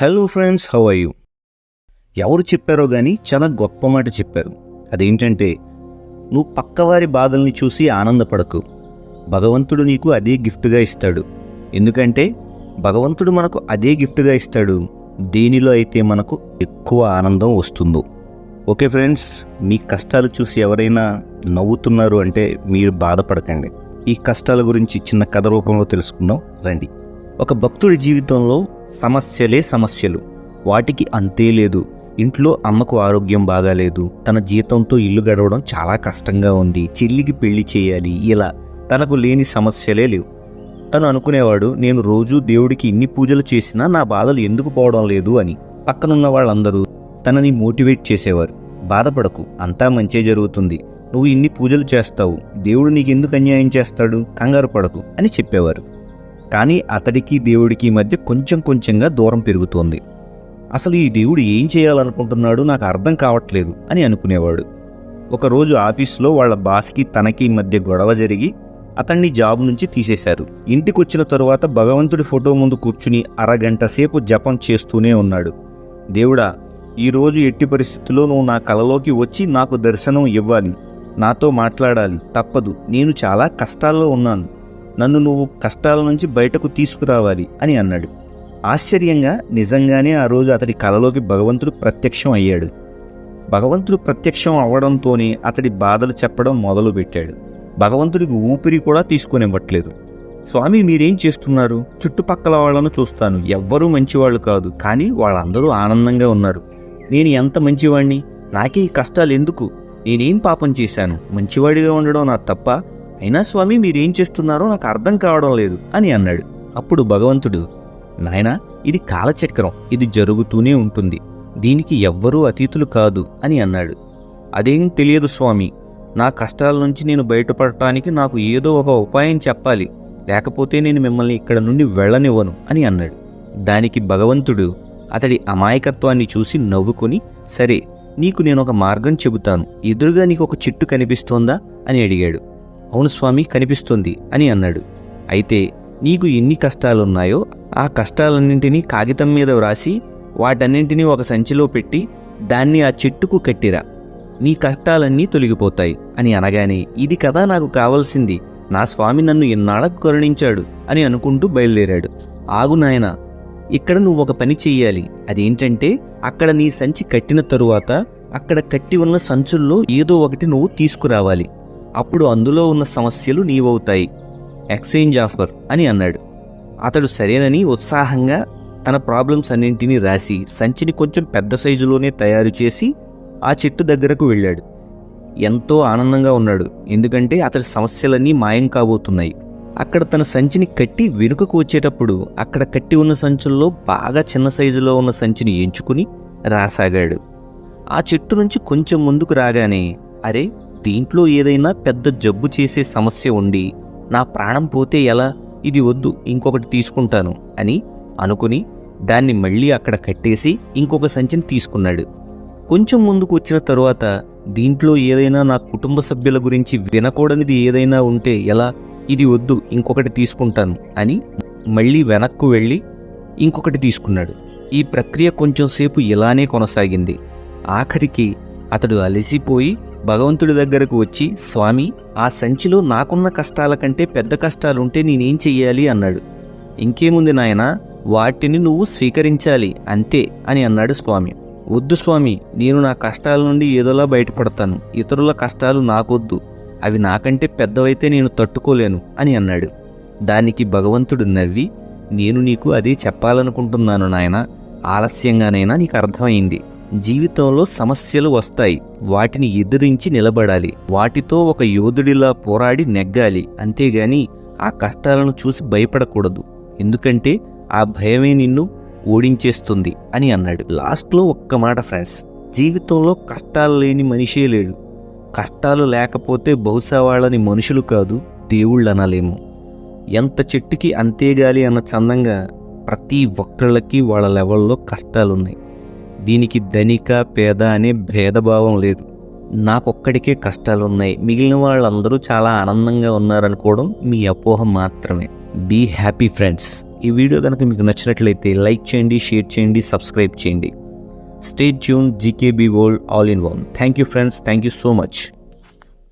Hello friends, how are you? ఎవరు చెప్పారో కానీ చాలా గొప్ప మాట చెప్పారు. అదేంటంటే, నువ్వు పక్కవారి బాధల్ని చూసి ఆనందపడకు. భగవంతుడు నీకు అదే గిఫ్ట్గా ఇస్తాడు. ఎందుకంటే భగవంతుడు మనకు అదే గిఫ్ట్గా ఇస్తాడు దేనిలో అయితే మనకు ఎక్కువ ఆనందం వస్తుందో. ఓకే ఫ్రెండ్స్, మీ కష్టాలు చూసి ఎవరైనా నవ్వుతున్నారు అంటే మీరు బాధపడకండి. ఈ కష్టాల గురించి చిన్న కథ రూపంలో తెలుసుకుందాం రండి. ఒక భక్తుడి జీవితంలో సమస్యలే సమస్యలు. వాటికి అంతే లేదు. ఇంట్లో అమ్మకు ఆరోగ్యం బాగాలేదు, తన జీతంతో ఇల్లు గడవడం చాలా కష్టంగా ఉంది, చెల్లికి పెళ్లి చేయాలి, ఇలా తనకు లేని సమస్యలే లేవు. తను అనుకునేవాడు, నేను రోజూ దేవుడికి ఇన్ని పూజలు చేసినా నా బాధలు ఎందుకు పోవడం లేదు అని. పక్కనున్న వాళ్ళందరూ తనని మోటివేట్ చేసేవారు. బాధపడకు, అంతా మంచే జరుగుతుంది, నువ్వు ఇన్ని పూజలు చేస్తావు, దేవుడు నీకెందుకు అన్యాయం చేస్తాడు, కంగారు పడకు అని చెప్పేవారు. కానీ అతడికి దేవుడికి మధ్య కొంచెం కొంచెంగా దూరం పెరుగుతోంది. అసలు ఈ దేవుడు ఏం చేయాలనుకుంటున్నాడు నాకు అర్థం కావట్లేదు అని అనుకునేవాడు. ఒకరోజు ఆఫీస్లో వాళ్ళ బాస్కి తనకి మధ్య గొడవ జరిగి అతన్ని జాబ్ నుంచి తీసేశారు. ఇంటికొచ్చిన తరువాత భగవంతుడి ఫోటో ముందు కూర్చుని అరగంట సేపు జపం చేస్తూనే ఉన్నాడు. దేవుడా, ఈరోజు ఎట్టి పరిస్థితుల్లో నువ్వు నా కలలోకి వచ్చి నాకు దర్శనం ఇవ్వాలి, నాతో మాట్లాడాలి, తప్పదు, నేను చాలా కష్టాల్లో ఉన్నాను, నన్ను నువ్వు కష్టాల నుంచి బయటకు తీసుకురావాలి అని అన్నాడు. ఆశ్చర్యంగా నిజంగానే ఆ రోజు అతడి కలలోకి భగవంతుడు ప్రత్యక్షం అయ్యాడు. భగవంతుడు ప్రత్యక్షం అవ్వడంతోనే అతడి బాధలు చెప్పడం మొదలుపెట్టాడు. భగవంతుడికి ఊపిరి కూడా తీసుకునివ్వట్లేదు. స్వామి, మీరేం చేస్తున్నారు? చుట్టుపక్కల వాళ్ళను చూస్తాను, ఎవ్వరూ మంచివాళ్ళు కాదు, కానీ వాళ్ళందరూ ఆనందంగా ఉన్నారు. నేను ఎంత మంచివాణ్ణి, నాకే ఈ కష్టాలు ఎందుకు? నేనేం పాపం చేశాను? మంచివాడిగా ఉండడం నా తప్ప? అయినా స్వామి, మీరేం చేస్తున్నారో నాకు అర్థం కావడం లేదు అని అన్నాడు. అప్పుడు భగవంతుడు, నాయనా, ఇది కాలచక్రం, ఇది జరుగుతూనే ఉంటుంది, దీనికి ఎవ్వరూ అతీతులు కాదు అని అన్నాడు. అదేం తెలియదు స్వామి, నా కష్టాల నుంచి నేను బయటపడటానికి నాకు ఏదో ఒక ఉపాయం చెప్పాలి, లేకపోతే నేను మిమ్మల్ని ఇక్కడ నుండి వెళ్ళనివ్వను అని అన్నాడు. దానికి భగవంతుడు అతడి అమాయకత్వాన్ని చూసి నవ్వుకొని, సరే, నీకు నేను ఒక మార్గం చెబుతాను, ఎదురుగా నీకు ఒక చెట్టు కనిపిస్తోందా అని అడిగాడు. అవును స్వామి, కనిపిస్తుంది అని అన్నాడు. అయితే నీకు ఎన్ని కష్టాలున్నాయో ఆ కష్టాలన్నింటినీ కాగితం మీద వ్రాసి వాటన్నింటినీ ఒక సంచిలో పెట్టి దాన్ని ఆ చెట్టుకు కట్టిరా, నీ కష్టాలన్నీ తొలగిపోతాయి అని అనగానే, ఇది కదా నాకు కావాల్సింది, నా స్వామి నన్ను ఎన్నాళ్ళకు కరుణించాడు అని అనుకుంటూ బయలుదేరాడు. ఆగు నాయనా, ఇక్కడ నువ్వు ఒక పని చెయ్యాలి. అదేంటంటే, అక్కడ నీ సంచి కట్టిన తరువాత అక్కడ కట్టి ఉన్న సంచుల్లో ఏదో ఒకటి నువ్వు తీసుకురావాలి, అప్పుడు అందులో ఉన్న సమస్యలు నీవవుతాయి. ఎక్స్చేంజ్ ఆఫర్ అని అన్నాడు. అతడు సరేనని ఉత్సాహంగా తన ప్రాబ్లమ్స్ అన్నింటినీ రాసి సంచిని కొంచెం పెద్ద సైజులోనే తయారు చేసి ఆ చెట్టు దగ్గరకు వెళ్ళాడు. ఎంతో ఆనందంగా ఉన్నాడు, ఎందుకంటే అతడి సమస్యలన్నీ మాయం కాబోతున్నాయి. అక్కడ తన సంచిని కట్టి వెనుకకు వచ్చేటప్పుడు అక్కడ కట్టి ఉన్న సంచుల్లో బాగా చిన్న సైజులో ఉన్న సంచిని ఎంచుకుని రాసాగాడు. ఆ చెట్టు నుంచి కొంచెం ముందుకు రాగానే, అరే, దీంట్లో ఏదైనా పెద్ద జబ్బు చేసే సమస్య ఉండి నా ప్రాణం పోతే ఎలా, ఇది వద్దు, ఇంకొకటి తీసుకుంటాను అని అనుకుని దాన్ని మళ్ళీ అక్కడ కట్టేసి ఇంకొక సంచిని తీసుకున్నాడు. కొంచెం ముందుకు వచ్చిన తరువాత, దీంట్లో ఏదైనా నా కుటుంబ సభ్యుల గురించి వినకూడనిది ఏదైనా ఉంటే ఎలా, ఇది వద్దు, ఇంకొకటి తీసుకుంటాను అని మళ్ళీ వెనక్కు వెళ్ళి ఇంకొకటి తీసుకున్నాడు. ఈ ప్రక్రియ కొంచెం సేపు ఇలానే కొనసాగింది. ఆఖరికి అతడు అలసిపోయి భగవంతుడి దగ్గరకు వచ్చి, స్వామి, ఆ సంచిలో నాకున్న కష్టాల కంటే పెద్ద కష్టాలుంటే నేనేం చెయ్యాలి అన్నాడు. ఇంకేముంది నాయనా, వాటిని నువ్వు స్వీకరించాలి అంతే అని అన్నాడు స్వామి. వద్దు స్వామి, నేను నా కష్టాల నుండి ఏదోలా బయటపడతాను, ఇతరుల కష్టాలు నాకొద్దు, అవి నాకంటే పెద్దవైతే నేను తట్టుకోలేను అని అన్నాడు. దానికి భగవంతుడు నవ్వి, నేను నీకు అదే చెప్పాలనుకుంటున్నాను నాయనా, ఆలస్యంగానైనా నీకు అర్థమైంది. జీవితంలో సమస్యలు వస్తాయి, వాటిని ఎదిరించి నిలబడాలి, వాటితో ఒక యోధుడిలా పోరాడి నెగ్గాలి, అంతేగాని ఆ కష్టాలను చూసి భయపడకూడదు, ఎందుకంటే ఆ భయమే నిన్ను ఓడించేస్తుంది అని అన్నాడు. లాస్ట్లో ఒక్క మాట ఫ్రెండ్స్, జీవితంలో కష్టాలు లేని మనిషే లేడు. కష్టాలు లేకపోతే బహుశా వాళ్ళని మనుషులు కాదు, దేవుళ్ళు అనలేము. ఎంత చెట్టుకి అంతే గాలి అన్న చందంగా ప్రతి ఒక్కళ్ళకి వాళ్ళ లెవెల్లో కష్టాలున్నాయి. దీనికి ధనిక పేద అనే భేదభావం లేదు. నాకొక్కడికే కష్టాలున్నాయి, మిగిలిన వాళ్ళందరూ చాలా ఆనందంగా ఉన్నారనుకోవడం మీ అపోహ మాత్రమే. Be happy friends. ఈ వీడియో కనుక మీకు నచ్చినట్లయితే లైక్ చేయండి, షేర్ చేయండి, సబ్స్క్రైబ్ చేయండి. Stay tune GKB world all in one. Thank you friends, thank you so much.